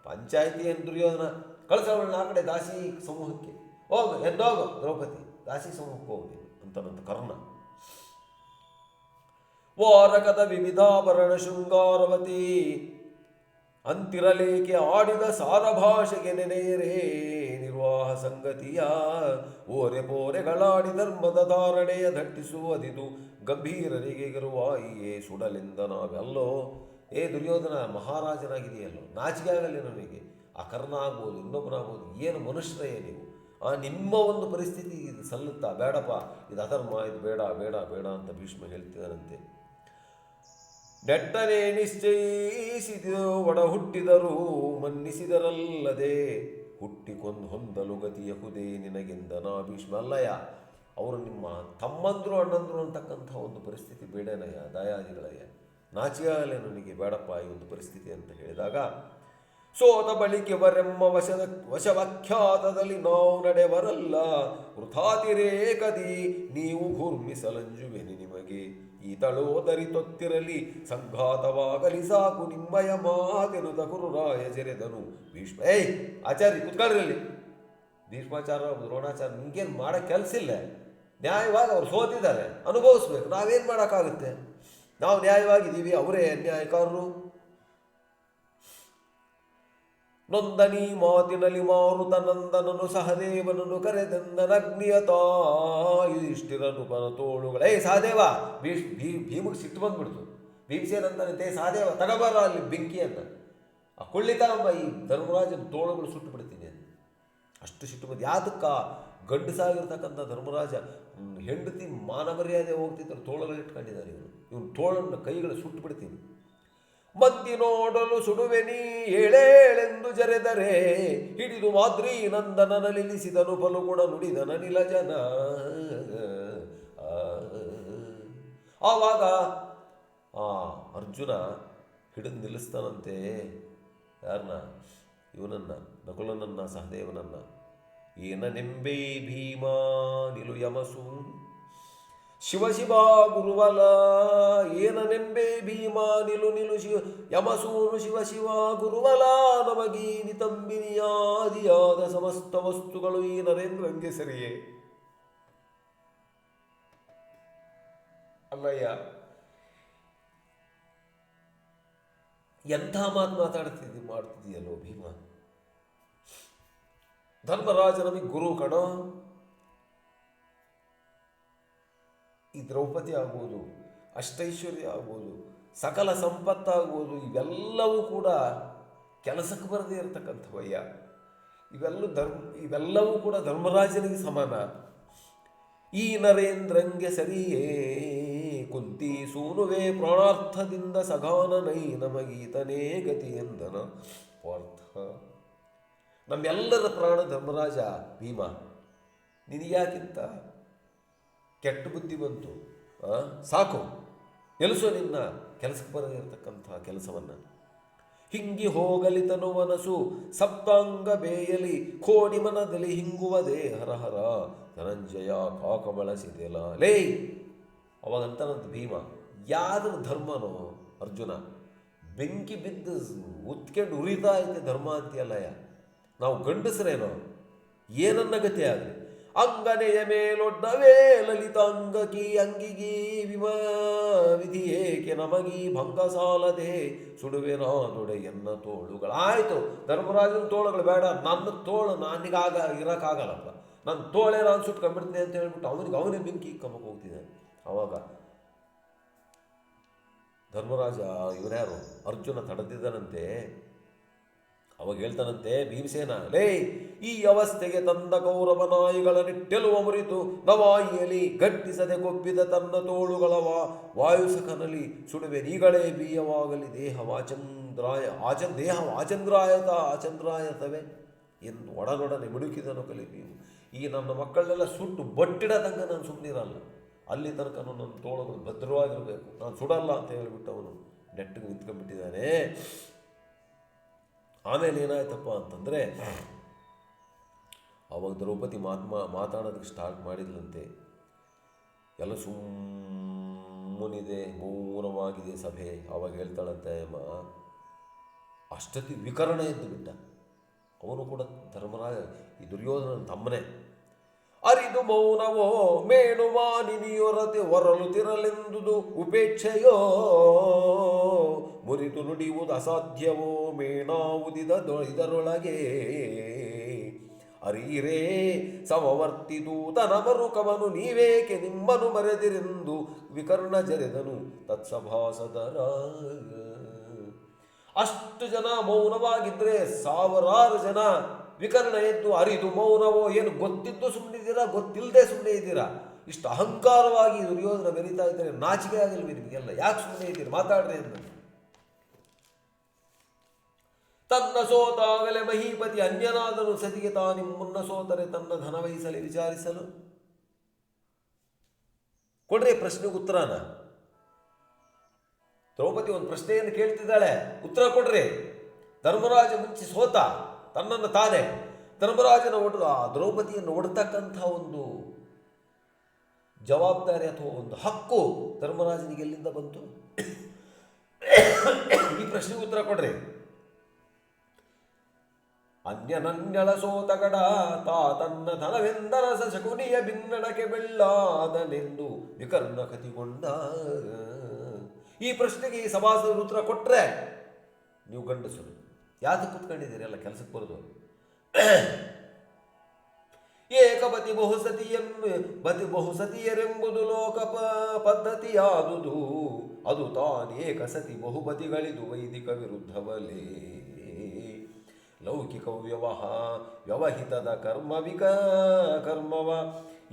ಪಂಚಾಯಿತಿ ಏನು ದುರ್ಯೋಧನ, ಕಳಿಸವಳನ್ನ ಆ ಕಡೆ ದಾಸಿ ಸಮೂಹಕ್ಕೆ ಹೋಗು, ಎದ್ದೋಗು ದ್ರೌಪದಿ, ದಾಸಿ ಸಮೂಹಕ್ಕೆ ಹೋಗಿ ಅಂತನಂತ ಕರ್ಣ. ವಾರಕದ ವಿವಿಧಾಭರಣ ಶೃಂಗಾರವತಿ ಅಂತಿರಲೇಕೆ ಆಡಿದ ಸಾರಭಾಷೆಗೆ ನೆನೆಯರೇ ನಿರ್ವಾಹ ಸಂಗತಿಯ ಓರೆ ಪೋರೆಗಳಾಡಿ ಧರ್ಮದ ಧಾರಣೆಯ ದಟ್ಟಿಸುವುದಿದು ಗಂಭೀರರಿಗೆ ಗರುವಾಯಿಯೇ ಸುಡಲೆಂದ ನಾವೆಲ್ಲೋ. ದುರ್ಯೋಧನ ಮಹಾರಾಜನಾಗಿದೆಯಲ್ಲೋ, ನಾಚಿಕೆ ಆಗಲಿ ನನಗೆ. ಆ ಕರ್ಣ ಆಗ್ಬೋದು, ಇನ್ನೊಬ್ಬರಾಗ್ಬೋದು, ಏನು ಮನುಷ್ಯರೇ ನೀವು, ನಿಮ್ಮ ಒಂದು ಪರಿಸ್ಥಿತಿ ಇದು ಸಲ್ಲುತ್ತಾ? ಬೇಡಪ್ಪ, ಇದು ಅಧರ್ಮ, ಇದು ಬೇಡ ಬೇಡ ಬೇಡ ಅಂತ ಭೀಷ್ಮ ಹೇಳ್ತಿದ್ದಾರಂತೆ. ನೆಟ್ಟನೆ ನಿಶ್ಚಯಿಸಿದ ಒಡ ಹುಟ್ಟಿದರು ಮನ್ನಿಸಿದರಲ್ಲದೆ ಹುಟ್ಟಿಕೊಂದು ಹೊಂದಲು ಗತಿಯಹುದೇ ನಿನಗೆಂದ ನಾ ಭೀಷ್ಮ. ಅಲ್ಲಯ್ಯ, ಅವರು ನಿಮ್ಮ ತಮ್ಮಂದ್ರು ಅಣ್ಣಂದ್ರು ಅಂತಕ್ಕಂಥ ಒಂದು ಪರಿಸ್ಥಿತಿ ಬೇಡನಯ್ಯ, ದಯಾದಿಗಳಯ್ಯ, ನಾಚಿಯಾಗಲೇ ನನಗೆ, ಬೇಡಪ್ಪ ಈ ಒಂದು ಪರಿಸ್ಥಿತಿ ಅಂತ ಹೇಳಿದಾಗ, ಸೋತ ಬಳಿಕೆ ಬರೆಮ್ಮ ವಶವಾಖ್ಯಾತದಲ್ಲಿ ನಾವು ನಡೆವರಲ್ಲ ವೃಥಾತಿರೇಕದಿ ನೀವು ಘೂರ್ಮಿಸಲಂಜುವೆನಿ ನಿಮಗೆ ಈ ತಳೋದರಿ ತೊತ್ತಿರಲಿ ಸಂಘಾತವಾಗಲಿ ಸಾಕು ನಿಮ್ಮಯ ಮಾತೆನುತ ಕುರುರಾಯ ಜೆರೆದನು ಭೀಷ್ಮ. ಆಚಾರ್ಯ ಕುತ್ಕೊಳ್ರಲ್ಲಿ, ಭೀಷ್ಮಾಚಾರ್ಯ ದ್ರೋಣಾಚಾರ್ಯ, ನಿಮ್ಗೇನು ಮಾಡೋ ಕೆಲಸ ಇಲ್ಲ. ನ್ಯಾಯವಾಗಿ ಅವ್ರು ಸೋತಿದ್ದಾರೆ, ಅನುಭವಿಸ್ಬೇಕು. ನಾವೇನು ಮಾಡೋಕ್ಕಾಗುತ್ತೆ? ನಾವು ನ್ಯಾಯವಾಗಿದ್ದೀವಿ, ಅವರೇ ಅನ್ಯಾಯಕಾರರು. ನೊಂದನಿ ಮಾತಿನಲ್ಲಿ ಮಾರುತನಂದನನು ಸಹದೇವನನ್ನು ಕರೆದೆಂದನಗ್ನಿಯತಾ ಯುಧಿಷ್ಠಿರನು ಪರ ತೋಳುಗಳೇ. ಸಹದೇವ, ಭೀಮಿಗೆ ಸಿಟ್ಟು ಬಂದ್ಬಿಡ್ತು. ಭೀಮಸೇನಂತಾನಂತೆ, ಸಹದೇವ ತಗಬಾರ ಅಲ್ಲಿ ಬೆಂಕಿಯನ್ನು, ಆ ಕೊಳ್ಳಿತಾರಂಬ ಈ ಧರ್ಮರಾಜನ ತೋಳುಗಳು ಸುಟ್ಟು ಬಿಡ್ತೀನಿ ಅಂತ. ಅಷ್ಟು ಸಿಟ್ಟು ಬಂದು, ಯಾತಕ್ಕ ಗಂಡಸಾಗಿರ್ತಕ್ಕಂಥ ಧರ್ಮರಾಜ ಹೆಂಡತಿ ಮಾನ ಮರ್ಯಾದೆ ಹೋಗ್ತಿದ್ದರು, ತೋಳುಗಳು ಇಟ್ಕೊಂಡಿದ್ದಾರೆ. ಇವನು ತೋಳನ್ನು ಕೈಗಳು ಸುಟ್ಟು ಬಿಡ್ತೀನಿ. ಮಂದಿ ನೋಡಲು ಸುಡುವೆನಿ ಏಳೇಳೆಂದು ಜರೆದರೆ ಹಿಡಿದು ಮಾದ್ರಿ ನಂದನ ನಿಲ್ಲಿಸಿದನು ಫಲುಗುಣ ನುಡಿದನ ನಿಲಜನ. ಆವಾಗ ಅರ್ಜುನ ಹಿಡಿದು ನಿಲ್ಲಿಸ್ತಾನಂತೆ ಯಾರನ್ನ? ಇವನನ್ನ, ನಕುಲನನ್ನ, ಸಹದೇವನನ್ನ. ಏನನೆಂಬೆ ಭೀಮಾ ನಿಲು ಯಮಸು ಶಿವ ಶಿವ ಗುರುವಲ. ಏನನೆಂಬೆ ಭೀಮಾ ನಿಲು ನಿಲು ಶಿವ ಯಮಸೂನು ಶಿವ ಶಿವ ಗುರುವಲ. ನಮಗೀ ನಿತಂಬಿನಿಯಾದಿಯಾದ ಸಮಸ್ತ ವಸ್ತುಗಳು ಈ ನರೇಂದ್ರಂಗೆ ಸರಿಯೇ. ಅಲ್ಲಯ್ಯ, ಎಂಥ ಮಾತು ಮಾಡ್ತಿದೆಯಲ್ಲೋ ಭೀಮ. ಧರ್ಮರಾಜ ನಮಗೆ ಗುರು ಕಣೋ. ಈ ದ್ರೌಪದಿ ಆಗ್ಬೋದು, ಅಷ್ಟೈಶ್ವರ್ಯ ಆಗ್ಬೋದು, ಸಕಲ ಸಂಪತ್ತಾಗ್ಬೋದು, ಇವೆಲ್ಲವೂ ಕೂಡ ಕೆಲಸಕ್ಕೆ ಬರದೇ ಇರತಕ್ಕಂಥವಯ್ಯ. ಇವೆಲ್ಲವೂ ಕೂಡ ಧರ್ಮರಾಜನಿಗೆ ಸಮಾನ. ಈ ನರೇಂದ್ರಂಗೆ ಸರಿಯೇ ಕುಂತಿ ಸೂನುವೆ ಪ್ರಾಣಾರ್ಥದಿಂದ ಸಗಾನನೈ ನಮಗೀತನೇ ಗತಿ ಎಂದನ ಪಾರ್ಥ. ನಮ್ಮೆಲ್ಲರ ಪ್ರಾಣ ಧರ್ಮರಾಜ ಭೀಮ, ನಿನಗ್ಯಾಕಿಂತ ಕೆಟ್ಟ ಬುದ್ಧಿ ಬಂತು? ಸಾಕು, ಎಲಸೋ ನಿನ್ನ ಕೆಲಸಕ್ಕೆ ಬರದಿರತಕ್ಕಂಥ ಕೆಲಸವನ್ನು. ಹಿಂಗಿ ಹೋಗಲಿ ತನುವನಸು ಸಪ್ತಾಂಗ ಬೇಯಲಿ ಕೋಡಿ ಮನದಲ್ಲಿ ಹಿಂಗುವದೇ ಹರಹರ ಧನಂಜಯ ಕಾಕ ಬಳಸಿದೆಲ್ಲ ಲೇ. ಅವಾಗಂತನಂತ ಭೀಮ, ಯಾರು ಧರ್ಮನೋ ಅರ್ಜುನ? ಬೆಂಕಿ ಬಿದ್ದು ಉತ್ಕೊಂಡು ಉರಿತಾ ಐತೆ ಧರ್ಮ ಅಂತೀಯಲ್ಲಯ್ಯ. ನಾವು ಗಂಡಸರೇನೋ, ಏನನ್ನ ಗತಿ ಆಗಲಿ. ಅಂಗನೆಯ ಮೇಲೊಡ್ಡವೇ ಲಲಿತಾಂಗಕಿ ಅಂಗಿಗಿ ವಿಧಿ ಏಕೆ ನಮಗೀ ಭಂಗ ಸಾಲದೆ ಸುಡುವೆ ನಾನೊಡೆ ಎನ್ನ ತೋಳುಗಳು. ಆಯಿತು, ಧರ್ಮರಾಜನ ತೋಳುಗಳು ಬೇಡ, ನನ್ನ ತೋಳು ನಾನಿಗಾಗ ಇರೋಕ್ಕಾಗಲ್ಲಪ್ಪ, ನನ್ನ ತೋಳೆ ನಾನು ಸುಟ್ಕೊಂಡ್ಬಿಡ್ತೀನಿ ಅಂತ ಹೇಳ್ಬಿಟ್ಟು ಅವನಿಗೆ ಬೆಂಕಿ ಕಮ್ಮಕ್ಕೆ ಹೋಗ್ತಿದ್ದಾನೆ. ಆವಾಗ ಧರ್ಮರಾಜ ಇವನ್ಯಾರು ಅರ್ಜುನ ತಡೆದಿದ್ದನಂತೆ. ಅವಾಗ ಹೇಳ್ತಾನಂತೆ ಭೀಮಸೇನ, ಲೇ ಈ ಅವಸ್ಥೆಗೆ ತಂದ ಕೌರವ ನಾಯಿಗಳ ನಿಟ್ಟೆಲುವ ಮುರಿತು ನವಾಯಿಯಲಿ ಗಟ್ಟಿಸದೆ ಕೊಬ್ಬಿದ ತನ್ನ ತೋಳುಗಳ ವಾಯುಸಖನಲ್ಲಿ ಸುಡುವೆ ನೀಗಳೇ ಬೀಯವಾಗಲಿ ದೇಹ ವಾಚಂದ್ರಾಯ ದೇಹ ಆಚಂದ್ರಾಯತವೇ ಎಂದು ಒಡನೊಡನೆ ಮಿಡುಕಿದನು ಕಲಿಪೀವು. ಈ ನನ್ನ ಮಕ್ಕಳನ್ನೆಲ್ಲ ಸುಟ್ಟು ಬಟ್ಟಿಡದಂಗೆ ನಾನು ಸುಮ್ಮನಿರಲ್ಲ, ಅಲ್ಲಿ ತನಕ ನನ್ನ ತೋಳುಗಳು ಭದ್ರವಾಗಿರಬೇಕು, ನಾನು ಸುಡಲ್ಲ ಅಂತ ಹೇಳಿಬಿಟ್ಟು ಅವನು ನೆಟ್ಟಿಗೆ ನಿಂತ್ಕೊಂಡ್ಬಿಟ್ಟಿದ್ದಾನೆ. ಆಮೇಲೆ ಏನಾಯ್ತಪ್ಪ ಅಂತಂದರೆ, ಅವಾಗ ದ್ರೌಪದಿ ಮಾತಾಡೋದಕ್ಕೆ ಸ್ಟಾರ್ಟ್ ಮಾಡಿದ್ಲಂತೆ. ಎಲ್ಲ ಸುಮ್ಮನಿದೆ, ಮೌನವಾಗಿದೆ ಸಭೆ. ಅವಾಗ ಹೇಳ್ತಾಳಂತೆ ಅಮ್ಮ, ಅಷ್ಟೊತ್ತಿ ವಿಕರಣ ಎದ್ದು ಬಿಟ್ಟ. ಅವನು ಕೂಡ ಧರ್ಮರಾಜ ಈ ದುರ್ಯೋಧನನ ತಮ್ಮನೇ. ಅರಿದು ಮೌನವೋ ಮೇಣು ಮಾನಿನಿಯೊರತೆ ಹೊರಲುತ್ತಿರಲೆಂದುದು ಉಪೇಕ್ಷೆಯೋ ಮುರಿದು ನುಡಿಯುವುದು ಅಸಾಧ್ಯವೋ ಮೇಣಾವುದಿದ ಇದರೊಳಗೆ ಅರೀರೇ ಸಮವರ್ತಿದೂತನ ಮರುಕವನು ನೀವೇಕೆ ನಿಮ್ಮನು ಮರೆದಿರೆಂದು ವಿಕರ್ಣ ಜರೆದನು ತತ್ಸಭಾಸದರ. ಅಷ್ಟು ಜನ ಮೌನವಾಗಿದ್ದರೆ ಸಾವಿರಾರು ಜನ ವಿಕರ್ಣ ಎದ್ದು ಅರಿದು ಮೌನವೋ, ಏನು ಗೊತ್ತಿದ್ದು ಸುಮ್ಮನಿದ್ದೀರಾ, ಗೊತ್ತಿಲ್ಲದೆ ಸುಮ್ಮನೆ ಇದ್ದೀರಾ, ಇಷ್ಟು ಅಹಂಕಾರವಾಗಿ ದುರ್ಯೋಧನ ಮೆರೀತಾ ಇದ್ದಾರೆ, ನಾಚಿಕೆ ಆಗಿಲ್ವಿ ನಿಮಗೆಲ್ಲ, ಯಾಕೆ ಸುಮ್ಮನೆ ಇದ್ದೀರಿ, ಮಾತಾಡ್ರಿ ಅಂತ. ತನ್ನ ಸೋತಾಗಲೇ ಮಹೀಪತಿ ಅನ್ಯನಾದನು ಸತಿಗೆ ತಾನಿ ಮುನ್ನ ಸೋತರೆ ತನ್ನ ಧನ ವಹಿಸಲಿ ವಿಚಾರಿಸಲು. ಕೊಡ್ರಿ ಪ್ರಶ್ನೆಗೆ ಉತ್ತರನ. ದ್ರೌಪದಿ ಒಂದು ಪ್ರಶ್ನೆಯನ್ನು ಕೇಳ್ತಿದ್ದಾಳೆ, ಉತ್ತರ ಕೊಡ್ರಿ. ಧರ್ಮರಾಜ ಮುಂಚೆ ಸೋತ, ತನ್ನನ್ನು ತಾನೇ ಧರ್ಮರಾಜನ ದ್ರೌಪದಿಯನ್ನು ಒಡ್ತಕ್ಕಂಥ ಒಂದು ಜವಾಬ್ದಾರಿ ಅಥವಾ ಒಂದು ಹಕ್ಕು ಧರ್ಮರಾಜನಿಗೆ ಎಲ್ಲಿಂದ ಬಂತು? ಈ ಪ್ರಶ್ನೆಗೆ ಉತ್ತರ ಕೊಡ್ರಿ. ಅನ್ಯನನ್ಯಳ ಸೋತಗಡ ತಾ ತನ್ನ ಧನವೆಂದರಸ ಶಕುನಿಯ ಭಿನ್ನಡಕೆ ಬೆಳ್ಳಾದನೆಂದು ವಿಕರ್ಣ ಕತಿಗೊಂಡ. ಈ ಪ್ರಶ್ನೆಗೆ ಈ ಸಭಾಸದರು ಉತ್ತರ ಕೊಟ್ರೆ, ನೀವು ಗಂಡಸರು ಯಾತಕ್ಕೆ ಕೂತ್ಕೊಂಡಿದ್ದೀರಿ, ಎಲ್ಲ ಕೆಲಸಕ್ಕೆ ಬರೋದು. ಏಕಪತಿ ಬಹುಸತಿಯರೆಂಬುದು ಲೋಕ ಪದ್ಧತಿಯಾದುದು, ಅದು ತಾನೇಕ ಸತಿ ಬಹುಪತಿಗಳಿದು ವೈದಿಕ ವಿರುದ್ಧವಲೇ. ಲೌಕಿಕ ವ್ಯವಹಿತದ ಕರ್ಮವ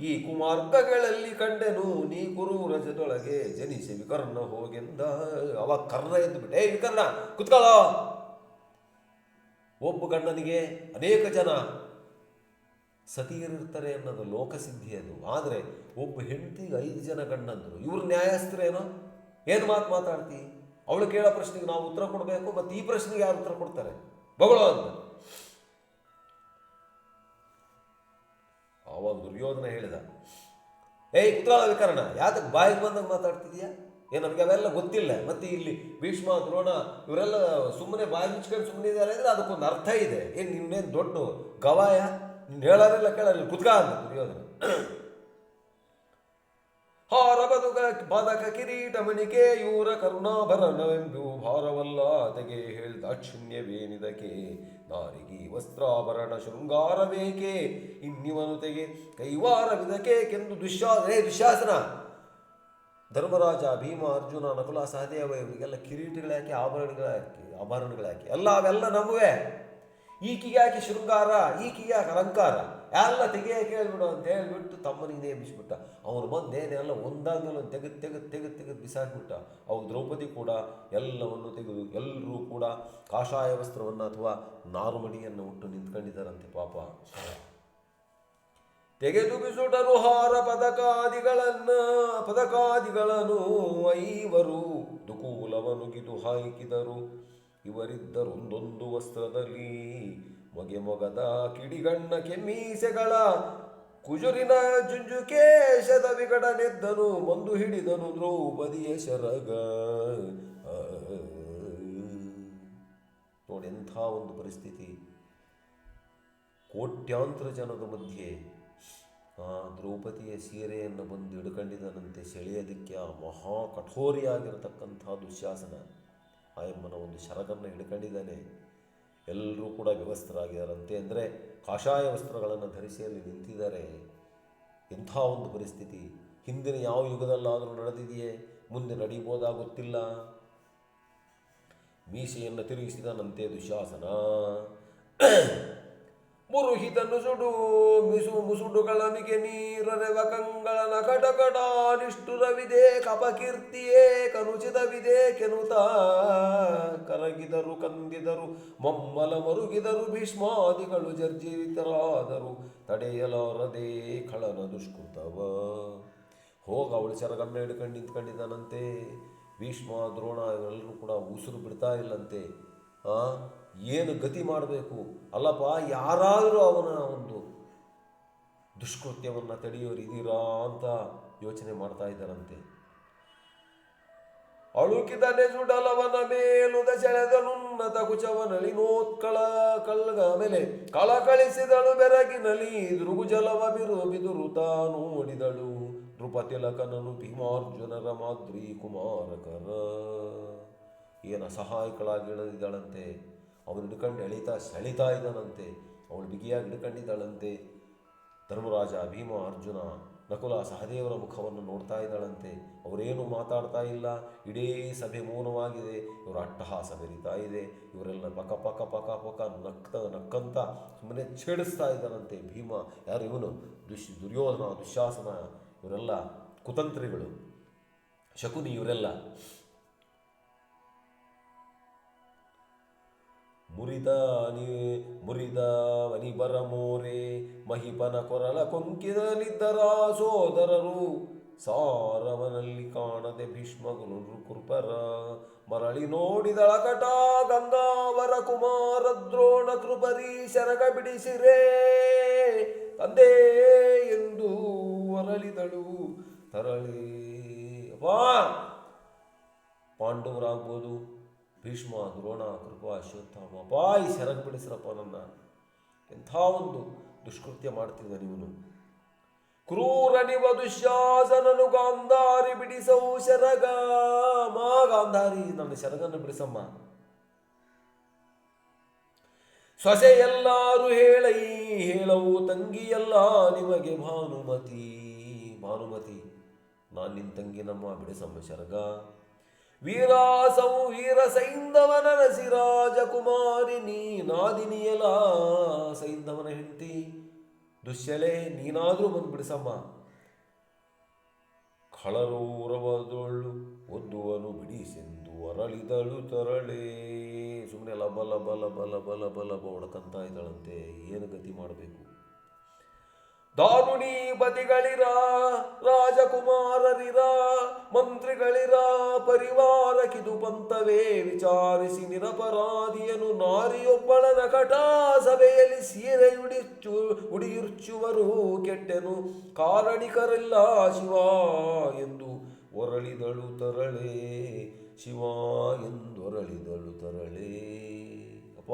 ಈ ಕುಮಾರ್ಗಗಳಲ್ಲಿ ಕಂಡೆನು ನೀ ಕುರು ರಜದೊಳಗೆ ಜನಿಸಿ ವಿಕರ್ಣ ಹೋಗೆಂದ. ಅವಾಗ ಕರ್ಣ ಎದ್ದು ಬಿಟ್ಟೆ, ವಿಕರ್ಣ ಕುತ್ಕೊಳ್ಳ. ಒಬ್ಬ ಗಂಡನಿಗೆ ಅನೇಕ ಜನ ಸತಿಯರಿರ್ತಾರೆ ಅನ್ನೋದು ಲೋಕಸಿದ್ಧಿ ಅದು. ಆದರೆ ಒಬ್ಬ ಹೆಂಡತಿಗೆ 5 ಜನ ಗಂಡಂದರು, ಇವ್ರ ನ್ಯಾಯಸ್ಥರೇನೋ? ಏನು ಮಾತಾಡ್ತಿ? ಅವಳು ಕೇಳೋ ಪ್ರಶ್ನೆಗೆ ನಾವು ಉತ್ತರ ಕೊಡಬೇಕು, ಮತ್ತು ಈ ಪ್ರಶ್ನೆಗೆ ಯಾರು ಉತ್ತರ ಕೊಡ್ತಾರೆ? ಬಗಳು ಅಂತ. ಆವಾಗ ದುರ್ಯೋಧನ ಹೇಳಿದ, ಏಯ್ ಕುತ್ಕೊಳ್ಳ ವಿಕರ್ಣ, ಯಾತಕ್ಕೆ ಬಾಯಿಗೆ ಬಂದಂಗೆ ಮಾತಾಡ್ತಿದೀಯಾ? ಏನು ನನಗೆ ಅವೆಲ್ಲ ಗೊತ್ತಿಲ್ಲ. ಮತ್ತು ಇಲ್ಲಿ ಭೀಷ್ಮ ದ್ರೋಣ ಇವರೆಲ್ಲ ಸುಮ್ಮನೆ ಬಾಯಿ ಮುಚ್ಕೊಂಡು ಸುಮ್ಮನೆ ಇದ್ದಾರೆ ಅಂದರೆ ಅದಕ್ಕೊಂದು ಅರ್ಥ ಇದೆ. ಏನು ನಿನ್ನೇನು ದೊಡ್ಡ ಗವಾಯ, ನೀನು ಹೇಳೋರೆಲ್ಲ ಕೇಳಲ್ಲ, ಕುತ್ಕ ಅಂತ ದುರ್ಯೋಧನ. ಹಾರ ಬದುಕ ಪದಕ ಕಿರೀಟ ಮಣಿಕೆ ಇವರ ಕರುಣಾಭರಣವೆಂದು ಭಾರವಲ್ಲ ತೆಗೆ ಹೇಳ್ದಾಕ್ಷಿಣ್ಯವೇನಿದಕ್ಕೆ ನಾರಿಗೆ ವಸ್ತ್ರಾಭರಣ ಶೃಂಗಾರಬೇಕೆ ಇನ್ನಿವನು ತೆಗೆ ಕೈವಾರವಿದಕೇಕೆಂದು ದುಶ್ಯಾಸನ. ಧರ್ಮರಾಜ, ಭೀಮ, ಅರ್ಜುನ, ನಕುಲ, ಸಹದೇವ ಇವರಿಗೆಲ್ಲ ಕಿರೀಟಗಳಾಕಿ ಆಭರಣಗಳಾಕಿ ಎಲ್ಲ ಅವೆಲ್ಲ ನಮ್ಮವೇ. ಈಕಿಗೆ ಯಾಕೆ ಶೃಂಗಾರ, ಈಕಿಗೆ ಯಾಕೆ ಅಲಂಕಾರ, ಎಲ್ಲ ತೆಗೆಯಕ್ಕೆ ಹೇಳ್ಬಿಡು ಅಂತ ಹೇಳ್ಬಿಟ್ಟು ತಮ್ಮನಿಗೆ ನೇಮಿಸ್ಬಿಟ್ಟ. ಅವನು ಬಂದೇನೆಲ್ಲ ಒಂದಾದ್ಮೇಲೆ ಒಂದು ತೆಗೆದು ಬಿಸಾಕ್ಬಿಟ್ಟ. ಅವು ದ್ರೌಪದಿ ಕೂಡ ಎಲ್ಲವನ್ನು ತೆಗೆದು ಎಲ್ಲರೂ ಕೂಡ ಕಾಷಾಯ ವಸ್ತ್ರವನ್ನು ಅಥವಾ ನಾರುಮಡಿಯನ್ನು ಉಟ್ಟು ನಿಂತ್ಕೊಂಡಿದ್ದಾರಂತೆ ಪಾಪ. ತೆಗೆದು ಬಿಸುಟರು ಹಾರ ಪದಕಾದಿಗಳನ್ನು ಐವರು ದುಕೂಲವನುಗಿದು ಹಾಕಿದರು. ಇವರಿದ್ದರೊಂದೊಂದು ವಸ್ತ್ರದಲ್ಲಿ ಮೊಗದ ಕಿಡಿಗಣ್ಣ ಕೆಮ್ಮೀಸೆಗಳ ಕುಜುರಿನ ಜುಂಜುಕೇಶದ ವಿಗಡನೆದ್ದನು ಮಂದು ಹಿಡಿದನು ದ್ರೌಪದಿಯ ಶರಗ. ನೋಡೆಂಥ ಒಂದು ಪರಿಸ್ಥಿತಿ. ಕೋಟ್ಯಾಂತರ ಜನದ ಮಧ್ಯೆ ಆ ದ್ರೌಪದಿಯ ಸೀರೆಯನ್ನು ಬಂದು ಹಿಡ್ಕೊಂಡಿದ್ದನಂತೆ ಸೆಳೆಯೋದಕ್ಕೆ ಆ ಮಹಾ ಕಠೋರಿಯಾಗಿರತಕ್ಕಂಥ ದುಶ್ಯಾಸನ ಆಯಮ್ಮನ ಒಂದು ಶರಗನ್ನು ಹಿಡ್ಕೊಂಡಿದ್ದಾನೆ. ಎಲ್ಲರೂ ಕೂಡ ವ್ಯವಸ್ಥರಾಗಿದ್ದಾರಂತೆ. ಅಂದರೆ ಕಾಷಾಯ ವಸ್ತ್ರಗಳನ್ನು ಧರಿಸಿ ಅಲ್ಲಿ ನಿಂತಿದ್ದಾರೆ. ಎಂಥ ಒಂದು ಪರಿಸ್ಥಿತಿ ಹಿಂದಿನ ಯಾವ ಯುಗದಲ್ಲಾದರೂ ನಡೆದಿದೆಯೇ, ಮುಂದೆ ನಡೀಬೋದಾ ಗೊತ್ತಿಲ್ಲ. ಮೀಸೆಯನ್ನು ತಿರುಗಿಸಿದನಂತೆ ದುಶ್ಯಾಸನ. ಮುರುಹಿತನು ಸುಡು ಮುಸುಡುಗಳ ಮಿಗೆ ನೀರರೆವ ಕಂಗಳನ ಕಟಕಟ ನಿಷ್ಠುರವಿದೆ ಕಪಕೀರ್ತಿಯೇ ಕನುಚಿತವಿದೆ ಕೆನುತ ಕರಗಿದರು ಕಂದಿದರು ಮಮ್ಮಲ ಮರುಗಿದರು ಭೀಷ್ಮಾದಿಗಳು ಜರ್ಜರಿತರಾದರು ತಡೆಯಲಾರದೆ ಖಳನ ದುಷ್ಕೃತವ. ಹೋಗ ಅವಳು ಸೆರಗನ್ನ ಹಿಡ್ಕೊಂಡು ನಿಂತ್ಕೊಂಡಿದ್ದಾನಂತೆ. ಭೀಷ್ಮ ದ್ರೋಣ ಇವರೆಲ್ಲರೂ ಕೂಡ ಉಸಿರು ಬಿಡ್ತಾ ಇಲ್ಲಂತೆ. ಏನು ಗತಿ ಮಾಡಬೇಕು ಅಲ್ಲಪ್ಪ, ಯಾರಾದರೂ ಅವನ ಒಂದು ದುಷ್ಕೃತ್ಯವನ್ನು ತಡೆಯೋರು ಇದೀರಾ ಅಂತ ಯೋಚನೆ ಮಾಡ್ತಾ ಇದ್ದಾರಂತೆ. ಅಳುಕಿದನೆ ಸುಡಲವನ ಮೇಲುದ ಸೆಳೆದನುನ್ನತ ಕುಚವನಳಿನೋತ್ಕಳ ಕಳ್ಗ ಮೇಲೆ ಕಳಕಳಿಸಿದಳು ಬೆರಗಿನಲಿ ದೃಗುಜಲವ ಬಿದುರುತ್ತಾ ನೋಡಿದಳು ನೃಪತಿಲಕನನು ಭೀಮಾರ್ಜುನರ ಮಾದ್ರಿ ಕುಮಾರಕರ. ಏನ ಸಹಾಯಕಳಾಗಿ ಇಳಿದಿದ್ದಾಳಂತೆ. ಅವನು ಹಿಡ್ಕೊಂಡು ಸೆಳಿತಾ ಇದ್ದಾನಂತೆ. ಅವಳು ಬಿಗಿಯಾಗಿ ಹಿಡ್ಕೊಂಡಿದ್ದಾಳಂತೆ. ಧರ್ಮರಾಜ, ಭೀಮ, ಅರ್ಜುನ, ನಕುಲ, ಸಹದೇವರ ಮುಖವನ್ನು ನೋಡ್ತಾ ಇದ್ದಾಳಂತೆ. ಅವರೇನು ಮಾತಾಡ್ತಾ ಇಲ್ಲ. ಇಡೀ ಸಭೆ ಮೌನವಾಗಿದೆ. ಇವರ ಅಟ್ಟಹಾಸ ಬೆರೀತಾ ಇದೆ. ಇವರೆಲ್ಲ ಪಕ ಪಕ ಪಕ ಪಕ ನಕ್ಕಂತ ಸುಮ್ಮನೆ ಛೇಡಿಸ್ತಾ ಇದ್ದಾನಂತೆ. ಭೀಮ, ಯಾರು ಇವನು? ದುರ್ಯೋಧನ, ದುಶ್ಯಾಸನ, ಇವರೆಲ್ಲ ಕುತಂತ್ರಿಗಳು, ಶಕುನಿ, ಇವರೆಲ್ಲ. ಮುರಿದವನಿ ಬರಮೋರೆ ಮಹಿಪನ ಕೊರಲ ಕೊಂಕಿದಲಿದ್ದರ ಸೋದರರು ಸಾರವನಲ್ಲಿ ಕಾಣದೆ ಭೀಷ್ಮಗುನು ಕೃಪರ ಮರಳಿ ನೋಡಿದಳ ಕಟ ಗಂಗಾವರ ಕುಮಾರ ದ್ರೋಣ ಕೃಪರಿ ಶರಗ ಬಿಡಿಸಿರೇ ತಂದೆ ಎಂದು ಹೊರಳಿದಳು ತರಳಿ. ಪಾಂಡವರಾಗ್ಬೋದು, ಭೀಷ್ಮ, ದ್ರೋಣ, ಕೃಪಾ, ಅಶ್ವತ್ಥಾಮ, ಈ ಸೆರಗು ಬಿಡಿಸ್ರಪ್ಪ ನನ್ನ. ಎಂಥ ಒಂದು ದುಷ್ಕೃತ್ಯ ಮಾಡ್ತಿದ್ದ ನೀವನು. ಕ್ರೂರನಿವ ದುಶ್ಯಾಸನನು ಗಾಂಧಾರಿ ಬಿಡಿಸವು ಶರಗ. ಗಾಂಧಾರಿ, ನನ್ನ ಶರಗನ್ನು ಬಿಡಿಸಮ್ಮ. ಸೊಸೆ ಎಲ್ಲಾರು ಹೇಳವು ತಂಗಿಯಲ್ಲ ನಿಮಗೆ ಭಾನುಮತಿ. ನಾನು ನಿನ್ನ ತಂಗಿ ನಮ್ಮ, ಬಿಡಿಸಮ್ಮ ಶರಗ. ವೀರ ಸೈಂಧವನ ರಸಿ ರಾಜಕುಮಾರಿ ನೀನಾದಿನಿಯಲ ಸೈಂಧವನ ಹೆಂಡತಿ ದುಶ್ಯಲೆ, ನೀನಾದ್ರೂ ಬಂದು ಬಿಡಿಸಮ್ಮ. ಖಳರೂರವದೊಳ್ಳು ಒದ್ದುವನು ಬಿಡಿಸೆಂದು ಅರಳಿದಳು ತರಳೆ. ಸುಮ್ಮನೆ ಲಬ ಲಬ ಲಬ ಲಬ ಲಬ ಲಬ ಹೊಡ್ಕಂತ ಇದ್ದಾಳಂತೆ. ಏನು ಗತಿ ಮಾಡಬೇಕು? ದಾರುಣಿ ಬದಿಗಳಿರ ರಾಜಕುಮಾರರಿರ ಮಂತ್ರಿಗಳಿರ ಪರಿವಾರ ಕಿದು ಪಂತವೇ ವಿಚಾರಿಸಿ ನಿರಪರಾಧಿಯನು ನಾರಿಯೊಬ್ಬಳ ನಕಟ ಸಭೆಯಲ್ಲಿ ಸೀರೆ ಉಡಿಯುರ್ಚುವರು ಕೆಟ್ಟೆನು ಕಾರಣಿಕರೆಲ್ಲ ಶಿವ ಎಂದು ಹೊರಳಿದಳು ತರಳೆ. ಶಿವ ಎಂದು ಹೊರಳಿದಳು ತರಳೆ. ಅಪ್ಪ,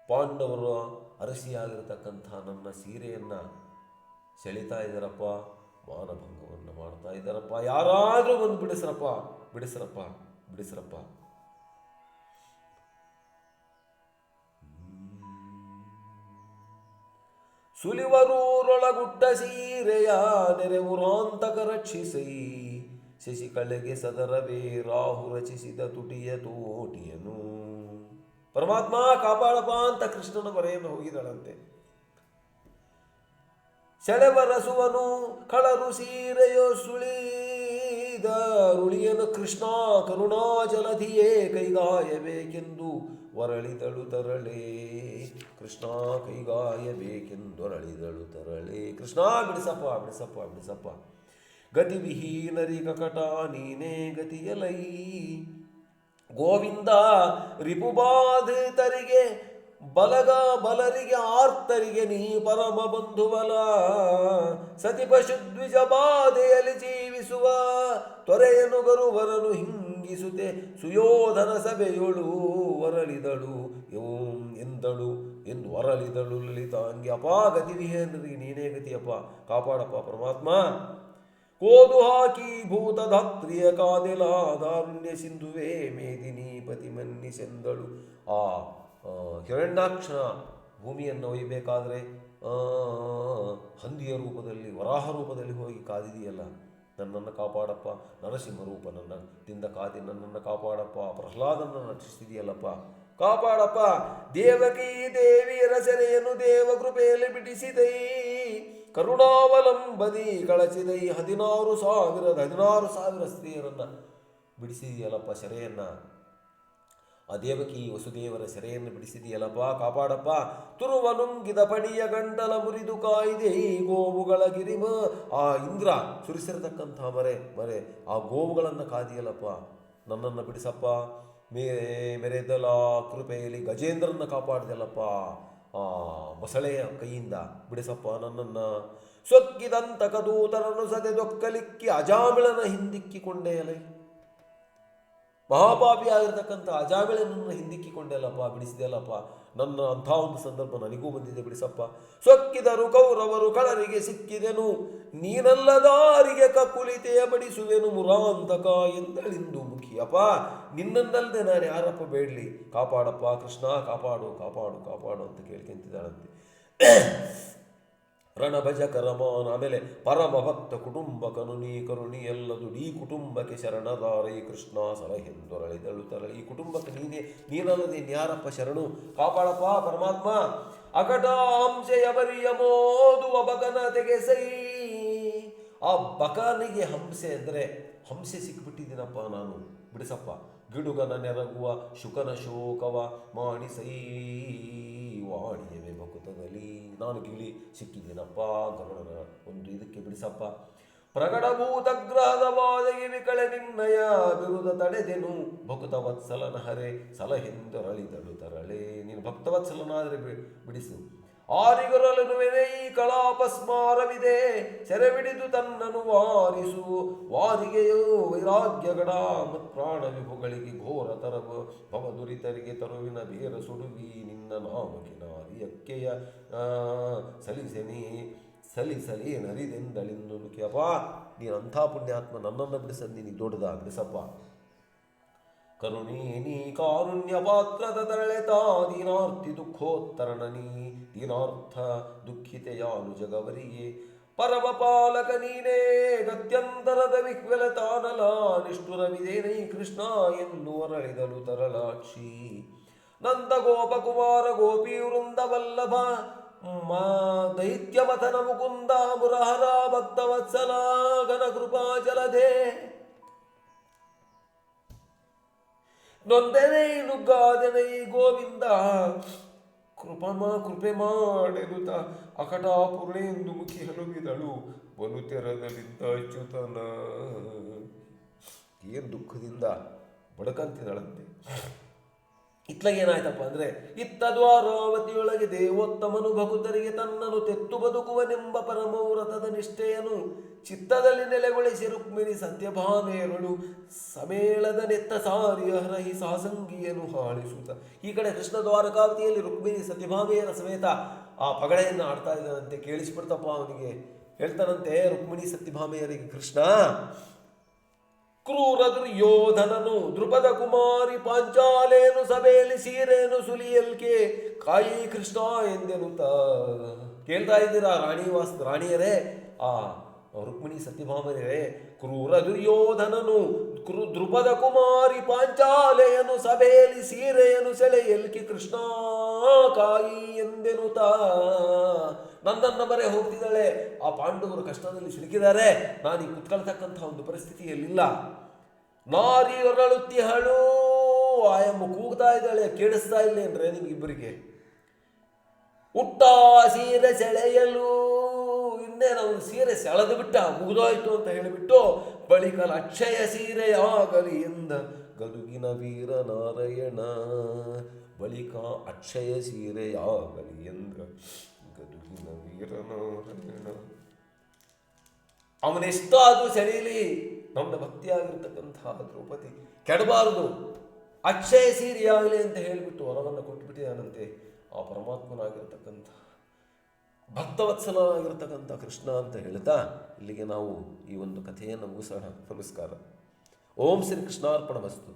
ಪಾಂಡವರು ಅರಸಿಯಾಗಿರ್ತಕ್ಕಂಥ ನನ್ನ ಸೀರೆಯನ್ನು ಸೆಳಿತಾ ಇದ್ದಾರಪ್ಪ, ಮಾನಭಂಗವನ್ನು ಮಾಡ್ತಾ ಇದ್ದಾರಪ್ಪ. ಯಾರಾದರೂ ಬಂದು ಬಿಡಿಸ್ರಪ್ಪ. ಸುಲಿವರೂರೊಳಗುಟ್ಟ ಸೀರೆಯ ನೆರೆವುರಾಂತಕ ರಕ್ಷಿಸೈ ಶಶಿಕಳೆಗೆ ಸದರವೇ ರಾಹು ರಚಿಸಿದ ತುಟಿಯ ತೋಟಿಯನು. ಪರಮಾತ್ಮ ಕಾಪಾಡಪ್ಪ ಅಂತ ಕೃಷ್ಣನ ಬರೆಯನ್ನು ಹೋಗಿದಳಂತೆ. ಸೆಳೆವರಸುವನು ಕಳರು ಸೀರೆಯೋ ಸುಳಿದ ರುಳಿಯನು ಕೃಷ್ಣ ಕರುಣಾಜಲಧಿಯೇ ಕೈಗಾಯಬೇಕೆಂದು ಹೊರಳಿದಳು ತರಳೆ. ಕೃಷ್ಣ ಕೈಗಾಯಬೇಕೆಂದು ಹೊರಳಿದಳು ತರಳೆ. ಕೃಷ್ಣ, ಬಿಡಿಸಪ್ಪ. ಗತಿವಿಹೀನರಿ ಕಕಟ ನೀನೇ ಗತಿಯಲೈ. ಗೋವಿಂದ ರಿಪುಬಾಧಿತರಿಗೆ ಬಲರಿಗೆ ಆರ್ತರಿಗೆ ನೀ ಪರಮ ಬಂಧುಬಲ. ಸತಿ ಪಶುದ್ವಿಜ ಬಾಧೆಯಲ್ಲಿ ಜೀವಿಸುವ ತೊರೆಯನು ಗರುವರನು ಹಿಂಗಿಸುತ್ತೆ ಸುಯೋಧನ ಸಭೆಯೊಳು ಹೊರಳಿದಳು ಎಂದು ಹೊರಳಿದಳು ಲಲಿತಾಂಗಿ. ಅಪ್ಪ, ಗತಿವಿಹೀನರಿಗೆ ನೀನೇ ಗತಿಯಪ್ಪ, ಕಾಪಾಡಪ್ಪ ಪರಮಾತ್ಮ. ಕೋದು ಹಾಕಿ ಭೂತಧಾತ್ರಿಯ ಕಾದೆಲ ದಾರುಣ್ಯ ಸಿಂಧುವೆ ಮೇದಿನಿ ಪತಿ ಮನ್ನಿಸೆಂದಳು. ಆ ಹಿರಣ್ಯಾಕ್ಷನ ಭೂಮಿಯನ್ನು ಒಯ್ಯಬೇಕಾದ್ರೆ ಹಂದಿಯ ರೂಪದಲ್ಲಿ, ವರಾಹ ರೂಪದಲ್ಲಿ ಹೋಗಿ ಕಾದಿದೆಯಲ್ಲ, ನನ್ನನ್ನು ಕಾಪಾಡಪ್ಪ. ನರಸಿಂಹರೂಪ ನನ್ನದಿಂದ ಕಾದಿ ನನ್ನನ್ನು ಕಾಪಾಡಪ್ಪ. ಪ್ರಹ್ಲಾದನನ್ನು ರಕ್ಷಿಸಿದೆಯಲ್ಲಪ್ಪ, ಕಾಪಾಡಪ್ಪ. ದೇವಕೀ ದೇವಿಯರ ಸೆರೆಯನ್ನು ದೇವ ಕೃಪೆಯಲ್ಲಿ ಬಿಡಿಸಿದೈ, ಕರುಣಾವಲಂಬದಿ ಕಳಚಿದೈ. 16,000 ಸ್ತ್ರೀಯರನ್ನು ಬಿಡಿಸಿದೆಯಲ್ಲಪ್ಪ ಸೆರೆಯನ್ನು. ಆ ದೇವಕಿ ವಸುದೇವರ ಸೆರೆಯನ್ನು ಬಿಡಿಸಿದೆಯಲ್ಲಪ್ಪ, ಕಾಪಾಡಪ್ಪ. ತುರುವನುಂಗಿದ ಪಣಿಯ ಗಂಡಲ ಮುರಿದು ಕಾಯ್ದೆ ಈ ಗೋವುಗಳ ಗಿರಿಮ. ಆ ಇಂದ್ರ ಸುರಿಸಿರತಕ್ಕಂಥ ಮರೆ ಆ ಗೋವುಗಳನ್ನು ಕಾದಿಯಲ್ಲಪ್ಪ, ನನ್ನನ್ನು ಬಿಡಿಸಪ್ಪ. ಮೆರೆದಲ ಕೃಪೆಯಲ್ಲಿ ಗಜೇಂದ್ರನ ಕಾಪಾಡಿದೆಯಲ್ಲಪ್ಪ, ಆ ಮೊಸಳೆಯ ಕೈಯಿಂದ ಬಿಡಿಸಪ್ಪ ನನ್ನನ್ನು. ಸೊಕ್ಕಿದಂತ ಕದೂತರನ್ನು ಸದೆದೊಕ್ಕಲಿಕ್ಕಿ ಅಜಾಮಿಳನ ಹಿಂದಿಕ್ಕಿಕೊಂಡೆಯಲೈ. ಮಹಾಪಾಪಿಯಾಗಿರ್ತಕ್ಕಂಥ ಅಜಾಮಿಳನನ್ನು ಹಿಂದಿಕ್ಕಿಕೊಂಡೆಯಲ್ಲಪ್ಪ, ಬಿಡಿಸಿದೆಯಲ್ಲಪ್ಪ. ನನ್ನ ಅಂಥ ಒಂದು ಸಂದರ್ಭ ನನಗೂ ಬಂದಿದೆ, ಬಿಡಿಸಪ್ಪ. ಸೊಕ್ಕಿದರು ಕೌರವರು ಕಳರಿಗೆ ಸಿಕ್ಕಿದೆನು, ನೀನಲ್ಲದಾರಿಗೆ ಕಕ್ಕುಲಿತೆಯ ಬಡಿಸುವೆನು ಮುರಾಂತಕ ಎಂದಳಿಂದು ಮುಖಿಯಪ್ಪ. ನಿನ್ನನ್ನಲ್ಲದೆ ನಾನು ಯಾರಪ್ಪ ಬೇಡಲಿ, ಕಾಪಾಡಪ್ಪ ಕೃಷ್ಣ, ಕಾಪಾಡು ಕಾಪಾಡು ಕಾಪಾಡು ಅಂತ ಕೇಳ್ಕೊಂತಿದ್ದಾಳಂತೆ. ರಣಭಜ ಕರಮಾನ. ಆಮೇಲೆ ಪರಮ ಭಕ್ತ ಕುಟುಂಬಕನು ನೀ ಕರುಣಿ ಎಲ್ಲದು ಈ ಕುಟುಂಬಕ್ಕೆ ಶರಣದಾರೈ ಕೃಷ್ಣ ಸಲಹೆಂದೊರಳಿದಳು ತರಳಿ. ಈ ಕುಟುಂಬಕ್ಕೆ ನೀನಲ್ಲದೆ ಇನ್ಯಾರಪ್ಪ ಶರಣು, ಕಾಪಾಡಪ್ಪ ಪರಮಾತ್ಮ. ಅಕಟಾಂಶೆಯ ಬರಿಯ ಮೋದುವ ಬಕನ ತೆಗೆಸೈ. ಆ ಬಕನಿಗೆ ಹಂಸೆ ಅಂದರೆ ಹಂಸೆ ಸಿಕ್ಕಿಬಿಟ್ಟಿದ್ದೀನಪ್ಪ ನಾನು, ಬಿಡಿಸಪ್ಪ. ಗಿಡುಗನ ನೆರಗುವ ಶುಕನ ಶೋಕವ ಮಾಣಿಸೈ ವಾಣಿಯವೇ ಬಕುತದಲ್ಲಿ. ನಾನು ಗಿಳಿ ಸಿಕ್ಕಿದ್ದೀನಪ್ಪ ಗರುಡನ ಒಂದು ಇದಕ್ಕೆ, ಬಿಡಿಸಪ್ಪ. ಪ್ರಕಟಭೂತಗ್ರಹದ ವಾದಗಿ ವಿಕಳೆ ನಿನ್ನಯ ಬಿರುದ ತಡೆದೆನು ಭಕ್ತವತ್ಸಲನ ಹರೆ ಸಲಹೆಂದರಳಿದಳು ತರಳೆ. ನೀನು ಭಕ್ತವತ್ಸಲನಾದರೆ ಬಿಡಿಸು. ಆರಿಗರಲನುವೆನೆ ಈ ಕಲಾಪಸ್ಮಾರವಿದೆ, ಸೆರೆಬಿಡಿದು ತನ್ನನು ವಾರಿಸು. ವಾರಿಗೆಯೋ ವೈರಾಗ್ಯಗಡ ಮತ್ಪ್ರಾಣ ವಿಭುಗಳಿಗೆ ಘೋರ ತರವು ಭವದುರಿತರಿಗೆ ತರುವಿನ ಬೇರ ಸುಡುವಿ. ನಿನ್ನ ನಾಮಕ್ಕೆ ನಾರಿಯಕ್ಕೆಯ ಸಲಿಸಲಿ ನರಿದೆಂದಳಿಂದು ನುಕಿಯಪ್ಪ. ನೀನು ಅಂಥ ಪುಣ್ಯಾತ್ಮ, ನನ್ನನ್ನು ಬಿಡಿಸೋದು ನಿನಗೆ ದೊಡ್ಡದ, ಬಿಡಿಸಪ್ಪ. ಕರುಣೀ ನೀ ಕಾರುಣ್ಯ ಪಾತ್ರದ ತರಳೆತಾ ದೀನಾರ್ತಿ ದುಃಖೋತ್ತರಣನೀ ದೀನಾರ್ಥ ದುಃಖಿತೆಯಾನು ಜಗವರಿಗೆ. ಪರಮ ಪಾಲಕ ನೀನೇ ಗತ್ಯಂತರದ ವಿಹ್ವಲತಾನಲ ನಿಷ್ಠುರವಿದೇನೈ ಕೃಷ್ಣ ಎಂದು ಹೊರಳಿದಳು ತರಳಾಕ್ಷಿ. ನಂದ ಗೋಪಕುಮಾರ ಗೋಪಿ ವೃಂದವಲ್ಲಭ ದೈತ್ಯವಥನ ಮುಕುಂದ ಮುರಹರ ಭಕ್ತವತ್ಸಲ ಘನ ಕೃಪಾಚಲಧೇ. ನೊಂದೆನೈ ನುಗ್ಗಾದೆನೈ ಗೋವಿಂದ ಕೃಪೆ ಮಾಡೆನುತ ಅಕಟಾಪೂರ್ಣೆಂದು ಮುಖಿ ಹಲುವಿದಳು ಬಲು ತೆರದಲಿದ್ದ ಅಚ್ಯುತನ. ಏನು ದುಃಖದಿಂದ ಬಡಕಂತಿದಳಂತೆ. ಇತ್ಲಾಗೇನಾಯ್ತಪ್ಪ ಅಂದರೆ, ಇತ್ತ ದ್ವಾರಾವತಿಯೊಳಗೆ ದೇವೋತ್ತಮನು ಭಕುತರಿಗೆ ತನ್ನನು ತೆತ್ತು ಬದುಕುವನೆಂಬ ಪರಮವ್ರತದ ನಿಷ್ಠೆಯನು ಚಿತ್ತದಲ್ಲಿ ನೆಲೆಗೊಳಿಸಿ ರುಕ್ಮಿಣಿ ಸತ್ಯಭಾಮೆಯರಳು ಸಮೇಳದ ನೆತ್ತ ಸಾರಿಯ ಹರಹಿ ಸಾಸಂಗಿಯನು ಹಾಳಿಸುತ್ತ. ಈ ಕಡೆ ಕೃಷ್ಣ ದ್ವಾರಕಾವತಿಯಲ್ಲಿ ರುಕ್ಮಿಣಿ ಸತ್ಯಭಾಮೆಯರ ಸಮೇತ ಆ ಪಗಡೆಯನ್ನು ಆಡ್ತಾ ಇದ್ದಾನಂತೆ. ಕೇಳಿಸಿಬಿಡ್ತಪ್ಪ ಅವನಿಗೆ. ಹೇಳ್ತಾನಂತೆ ರುಕ್ಮಿಣಿ ಸತ್ಯಭಾಮೆಯರಿಗೆ ಕೃಷ್ಣ, ಕ್ರೂರ ದುರ್ಯೋಧನನು ದ್ರುಪದ ಕುಮಾರಿ ಪಾಂಚಾಲೇನು ಸಭೆಯಲ್ಲಿ ಸೀರೇನು ಸುಲಿಯಲ್ಕೆ ಕಾಯಿ ಕೃಷ್ಣ ಎಂದೆನುತ್ತ. ಕೇಳ್ತಾ ಇದ್ದೀರಾ ರಾಣಿಯರೇ, ಆ ರುಕ್ಮಿಣಿ ಸತ್ಯಭಾಮರೇ, ಕ್ರೂರ ದುರ್ಯೋಧನನು ದ್ರುಪದ ಕುಮಾರಿ ಪಾಂಚಾಲೆಯನು ಸಭೆಯಲ್ಲಿ ಸೀರೆಯನು ಸೆಳೆಯಲ್ಕೆ ಕೃಷ್ಣ ಕಾಯಿ ಎಂದೆನುತ್ತ. ನನ್ನನ್ನು ಬರೆ ಹೋಗ್ತಿದ್ದಾಳೆ. ಆ ಪಾಂಡವರು ಕಷ್ಟದಲ್ಲಿ ಸಿಲುಕಿದ್ದಾರೆ. ನಾನು ಈ ಕುತ್ಕೊಳ್ತಕ್ಕಂಥ ಒಂದು ಪರಿಸ್ಥಿತಿಯಲ್ಲಿಲ್ಲ. ನಾರಿ ಹೊರಳುತ್ತಿಹಳು. ಆಯಮ್ಮ ಕೂಗ್ತಾ ಇದ್ದಾಳೆ, ಕೇಳಿಸ್ತಾ ಇಲ್ಲೇನ್ರೆ ನಿಮ್ಗಿಬ್ಬರಿಗೆ? ಉಟ್ಟ ಸೀರೆ ಸೆಳೆಯಲು, ಇನ್ನೇನು ಅವನು ಸೀರೆ ಸೆಳೆದು ಬಿಟ್ಟ, ಮುಗಿದೋಯ್ತು ಅಂತ ಹೇಳಿಬಿಟ್ಟು, ಬಳಿಕ ಅಕ್ಷಯ ಸೀರೆಯಾಗಲಿ ಎಂದ ಗದುಗಿನ ವೀರ ನಾರಾಯಣ. ಬಳಿಕ ಅಕ್ಷಯ ಸೀರೆಯಾಗಲಿ ಎಂದ ಗದುಗಿನ ವೀರ ನಾರಾಯಣ. ಅವನೆಷ್ಟಾದರೂ ಸೆಳೆಯಲಿ, ನಮ್ಮ ಭಕ್ತಿಯಾಗಿರ್ತಕ್ಕಂತಹ ದ್ರೌಪದಿ ಕೆಡಬಾರದು, ಅಕ್ಷಯ ಸೀರೆಯಾಗಲಿ ಅಂತ ಹೇಳಿಬಿಟ್ಟು ವರವನ್ನು ಕೊಟ್ಟುಬಿಟ್ಟಿದ್ದಾನಂತೆ ಆ ಪರಮಾತ್ಮನಾಗಿರ್ತಕ್ಕಂಥ ಭಕ್ತವತ್ಸಲನಾಗಿರ್ತಕ್ಕಂಥ ಕೃಷ್ಣ ಅಂತ ಹೇಳ್ತಾ ಇಲ್ಲಿಗೆ ನಾವು ಈ ಒಂದು ಕಥೆಯನ್ನು ಮುಗಿಸೋಣ. ನಮಸ್ಕಾರ. ಓಂ ಶ್ರೀ ಕೃಷ್ಣಾರ್ಪಣ ವಸ್ತು.